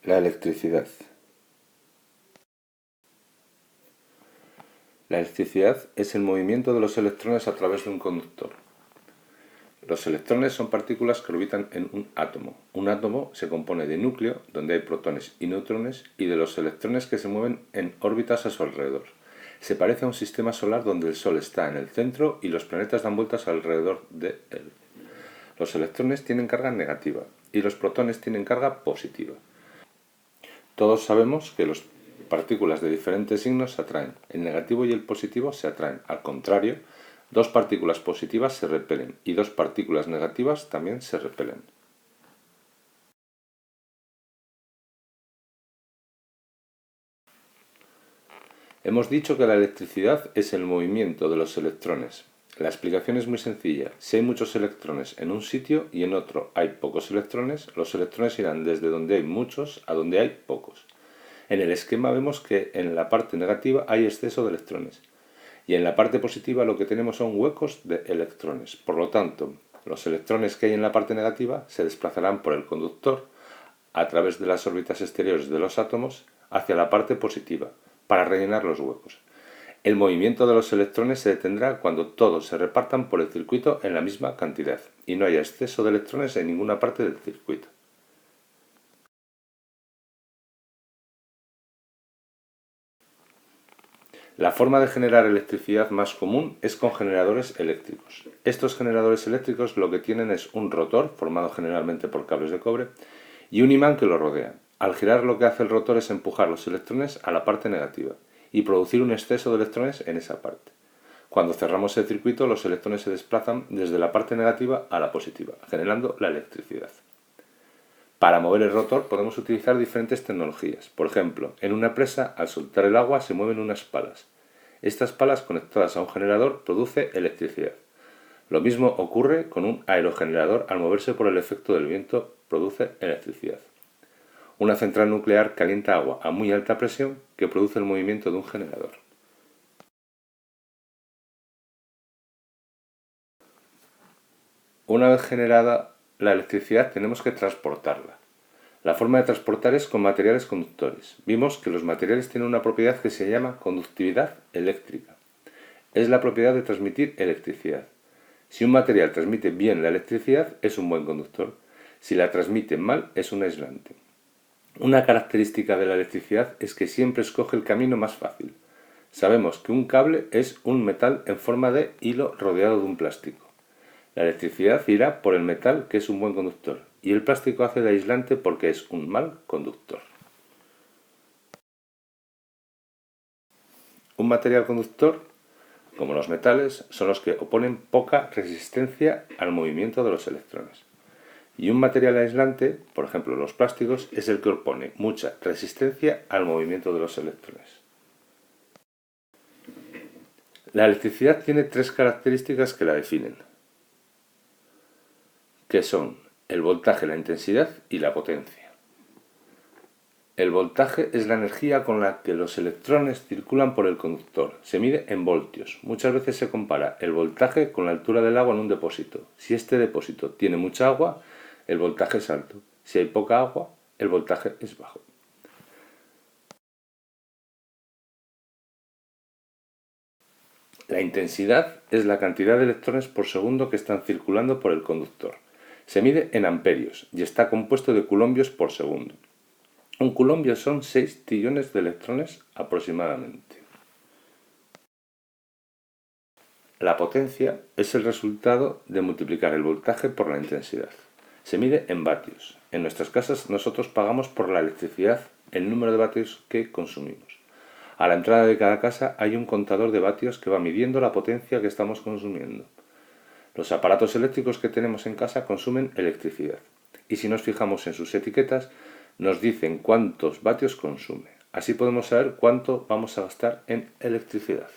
La electricidad. La electricidad es el movimiento de los electrones a través de un conductor. Los electrones son partículas que orbitan en un átomo. Un átomo se compone de núcleo, donde hay protones y neutrones, y de los electrones que se mueven en órbitas a su alrededor. Se parece a un sistema solar donde el Sol está en el centro y los planetas dan vueltas alrededor de él. Los electrones tienen carga negativa y los protones tienen carga positiva. Todos sabemos que las partículas de diferentes signos se atraen. El negativo y el positivo se atraen. Al contrario, dos partículas positivas se repelen y dos partículas negativas también se repelen. Hemos dicho que la electricidad es el movimiento de los electrones. La explicación es muy sencilla. Si hay muchos electrones en un sitio y en otro hay pocos electrones, los electrones irán desde donde hay muchos a donde hay pocos. En el esquema vemos que en la parte negativa hay exceso de electrones y en la parte positiva lo que tenemos son huecos de electrones. Por lo tanto, los electrones que hay en la parte negativa se desplazarán por el conductor a través de las órbitas exteriores de los átomos hacia la parte positiva para rellenar los huecos. El movimiento de los electrones se detendrá cuando todos se repartan por el circuito en la misma cantidad y no haya exceso de electrones en ninguna parte del circuito. La forma de generar electricidad más común es con generadores eléctricos. Estos generadores eléctricos lo que tienen es un rotor, formado generalmente por cables de cobre, y un imán que lo rodea. Al girar lo que hace el rotor es empujar los electrones a la parte negativa y producir un exceso de electrones en esa parte. Cuando cerramos el circuito, los electrones se desplazan desde la parte negativa a la positiva, generando la electricidad. Para mover el rotor podemos utilizar diferentes tecnologías. Por ejemplo, en una presa, al soltar el agua se mueven unas palas. Estas palas conectadas a un generador produce electricidad. Lo mismo ocurre con un aerogenerador, al moverse por el efecto del viento produce electricidad. Una central nuclear calienta agua a muy alta presión que produce el movimiento de un generador. Una vez generada la electricidad tenemos que transportarla. La forma de transportar es con materiales conductores. Vimos que los materiales tienen una propiedad que se llama conductividad eléctrica. Es la propiedad de transmitir electricidad. Si un material transmite bien la electricidad, es un buen conductor. Si la transmite mal, es un aislante. Una característica de la electricidad es que siempre escoge el camino más fácil. Sabemos que un cable es un metal en forma de hilo rodeado de un plástico. La electricidad irá por el metal, que es un buen conductor, y el plástico hace de aislante porque es un mal conductor. Un material conductor, como los metales, son los que oponen poca resistencia al movimiento de los electrones. Y un material aislante, por ejemplo los plásticos, es el que opone mucha resistencia al movimiento de los electrones. La electricidad tiene tres características que la definen, que son el voltaje, la intensidad y la potencia. El voltaje es la energía con la que los electrones circulan por el conductor. Se mide en voltios. Muchas veces se compara el voltaje con la altura del agua en un depósito. Si este depósito tiene mucha agua, el voltaje es alto. Si hay poca agua, el voltaje es bajo. La intensidad es la cantidad de electrones por segundo que están circulando por el conductor. Se mide en amperios y está compuesto de coulombios por segundo. Un coulombio son 6 trillones de electrones aproximadamente. La potencia es el resultado de multiplicar el voltaje por la intensidad. Se mide en vatios. En nuestras casas nosotros pagamos por la electricidad el número de vatios que consumimos. A la entrada de cada casa hay un contador de vatios que va midiendo la potencia que estamos consumiendo. Los aparatos eléctricos que tenemos en casa consumen electricidad y si nos fijamos en sus etiquetas nos dicen cuántos vatios consume. Así podemos saber cuánto vamos a gastar en electricidad.